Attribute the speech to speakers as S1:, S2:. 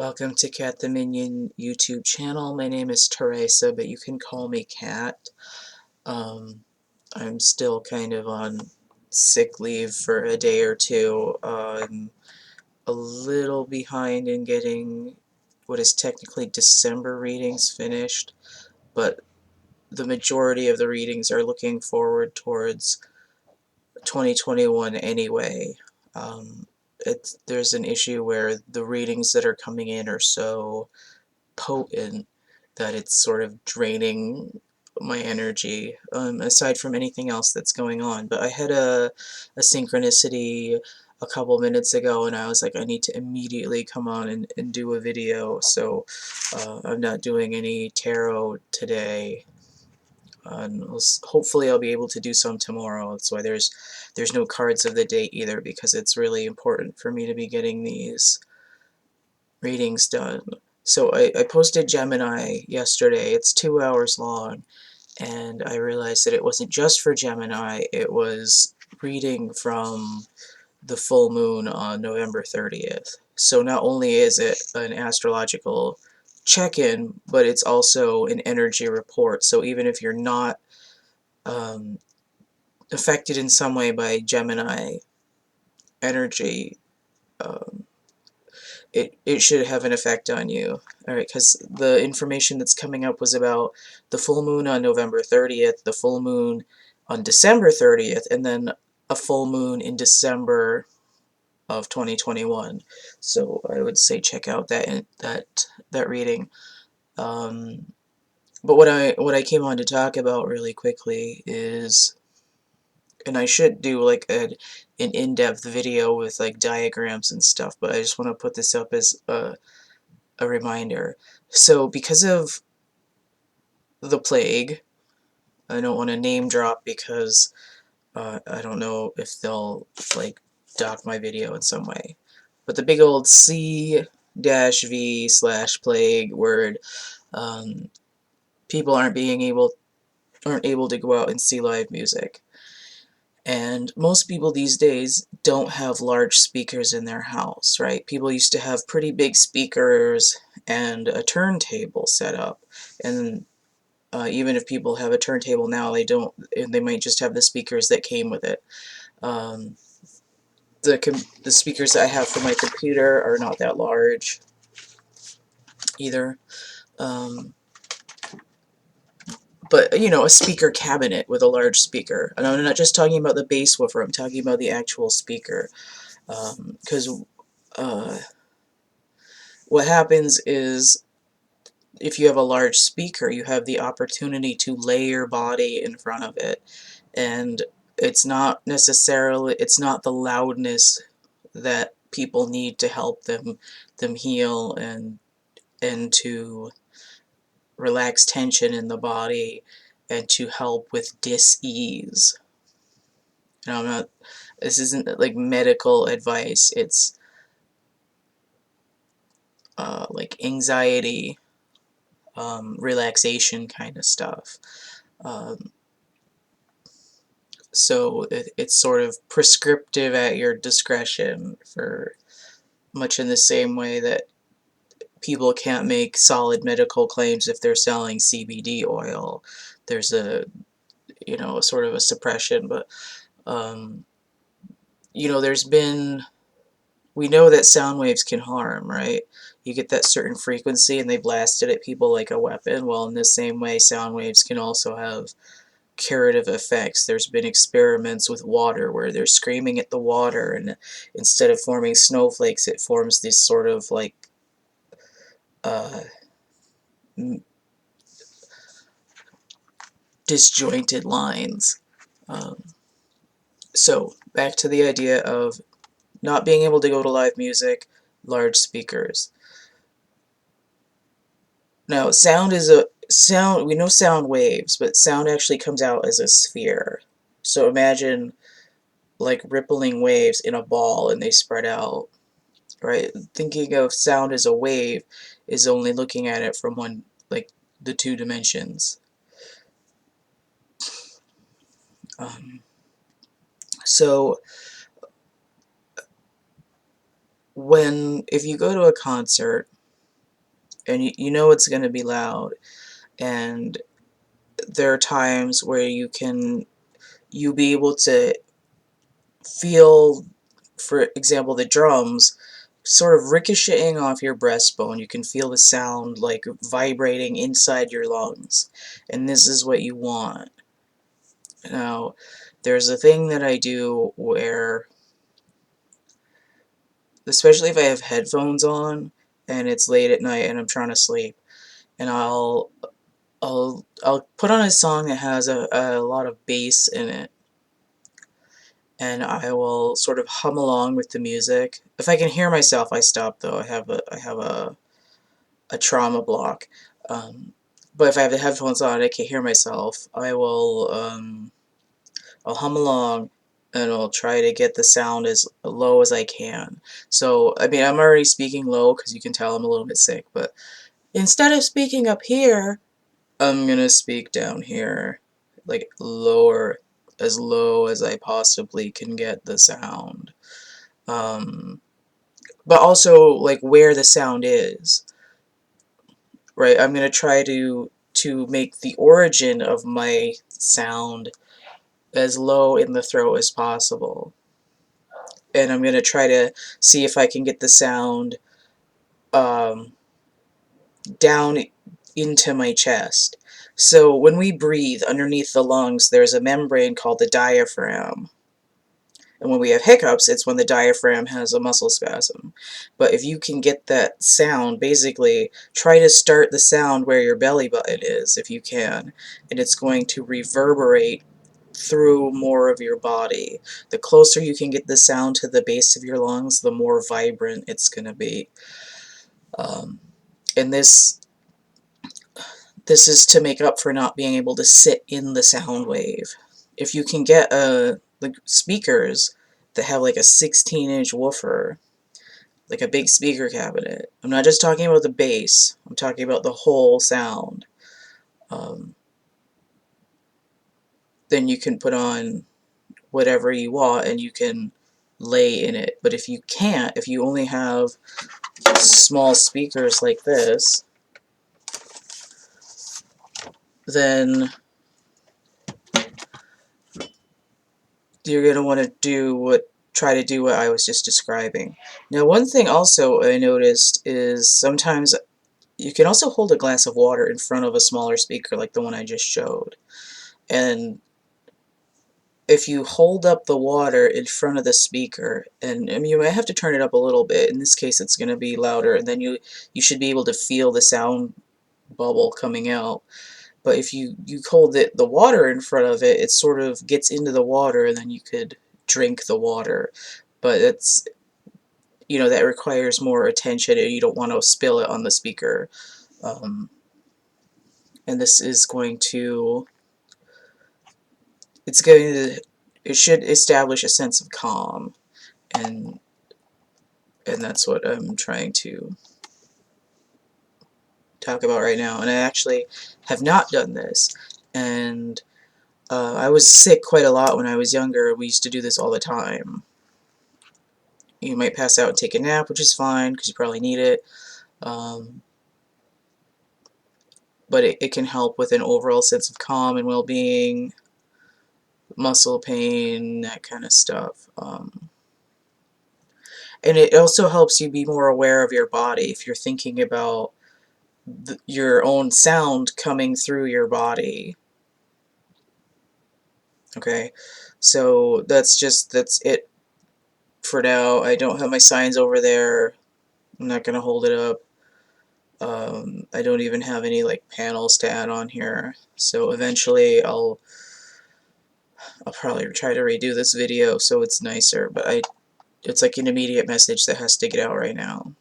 S1: Welcome to Cat the Minion YouTube channel. My name is Teresa, but you can call me Cat. I'm still kind of on sick leave for a day or two. I'm a little behind in getting what is technically December readings finished, but the majority of the readings are looking forward towards 2021 anyway. There's an issue where the readings that are coming in are so potent that it's sort of draining my energy, aside from anything else that's going on. But I had a synchronicity a couple minutes ago, and I was like, I need to immediately come on and do a video, so I'm not doing any tarot today. Hopefully I'll be able to do some tomorrow. That's why there's no cards of the day either, because it's really important for me to be getting these readings done. So I posted Gemini yesterday. It's 2 hours long, and I realized that it wasn't just for Gemini, it was reading from the full moon on November 30th. So not only is it an astrological check-in, but it's also an energy report. So even if you're not um, affected in some way by Gemini energy, um, it should have an effect on you. Alright, because the information that's coming up was about the full moon on November 30th, the full moon on December 30th, and then a full moon in December of 2021. So I would say check out that reading. But what I came on to talk about really quickly is, and I should do like an in-depth video with like diagrams and stuff, but I just want to put this up as a reminder. So because of the plague, I don't want to name drop because I don't know if they'll like dock my video in some way. But the big old C-V/plague word, um, people aren't able to go out and see live music. And most people these days don't have large speakers in their house, right? People used to have pretty big speakers and a turntable set up. And even if people have a turntable now, they might just have the speakers that came with it. Um, the speakers that I have for my computer are not that large either. Um, but, you know, a speaker cabinet with a large speaker. And I'm not just talking about the bass woofer, I'm talking about the actual speaker. Because what happens is, if you have a large speaker, you have the opportunity to lay your body in front of it. And it's not the loudness that people need to help them heal and to relax tension in the body and to help with dis-ease. You know, this isn't like medical advice, it's like anxiety, relaxation kind of stuff. Um, so it's sort of prescriptive at your discretion, for much in the same way that people can't make solid medical claims if they're selling CBD oil. There's sort of a suppression, but we know that sound waves can harm, right? You get that certain frequency and they blast it at people like a weapon. Well, in the same way, sound waves can also have curative effects. There's been experiments with water where they're screaming at the water, and instead of forming snowflakes, it forms these sort of like uh, disjointed lines. Um, so back to the idea of not being able to go to live music, large speakers. Now, we know sound waves, but sound actually comes out as a sphere. So imagine like rippling waves in a ball and they spread out, right? Thinking of sound as a wave is only looking at it from the two dimensions. So if you go to a concert, and you know it's going to be loud, and there are times where you be able to feel, for example, the drums sort of ricocheting off your breastbone. You can feel the sound like vibrating inside your lungs, and this is what you want. Now, there's a thing that I do where, especially if I have headphones on and it's late at night and I'm trying to sleep, and I'll put on a song that has a lot of bass in it, and I will sort of hum along with the music. If I can hear myself, I stop though. I have a trauma block. But if I have the headphones on and I can hear myself, I'll hum along, and I'll try to get the sound as low as I can. So, I mean, I'm already speaking low because you can tell I'm a little bit sick, but instead of speaking up here, I'm gonna speak down here, like lower, as low as I possibly can get the sound. Um, but also, like, where the sound is, right? I'm gonna try to make the origin of my sound as low in the throat as possible. And I'm gonna try to see if I can get the sound um, down into my chest. So when we breathe underneath the lungs, there's a membrane called the diaphragm. And when we have hiccups, it's when the diaphragm has a muscle spasm. But if you can get that sound, basically, try to start the sound where your belly button is, if you can. And it's going to reverberate through more of your body. The closer you can get the sound to the base of your lungs, the more vibrant it's going to be. Um, and this is to make up for not being able to sit in the sound wave. If you can get like speakers that have like a 16-inch woofer, like a big speaker cabinet. I'm not just talking about the bass, I'm talking about the whole sound. Um, then you can put on whatever you want and you can lay in it. But if you can't, if you only have small speakers like this, then you're going to want to try to do what I was just describing. Now, one thing also I noticed is sometimes you can also hold a glass of water in front of a smaller speaker like the one I just showed. And if you hold up the water in front of the speaker, and I mean, you might have to turn it up a little bit. In this case, it's going to be louder, and then you should be able to feel the sound bubble coming out. But if you hold the water in front of it, it sort of gets into the water, and then you could drink the water. But it's, you know, that requires more attention, and you don't want to spill it on the speaker. And this is going to, it should establish a sense of calm, and that's what I'm trying to talk about right now. And I actually have not done this, and I was sick quite a lot when I was younger. We used to do this all the time. You might pass out and take a nap, which is fine because you probably need it, but it can help with an overall sense of calm and well-being, muscle pain, that kind of stuff. And it also helps you be more aware of your body if you're thinking about your own sound coming through your body. Okay, so that's it for now. I don't have my signs over there. I'm not gonna hold it up. I don't even have any like panels to add on here. So eventually I'll probably try to redo this video so it's nicer, but it's like an immediate message that has to get out right now.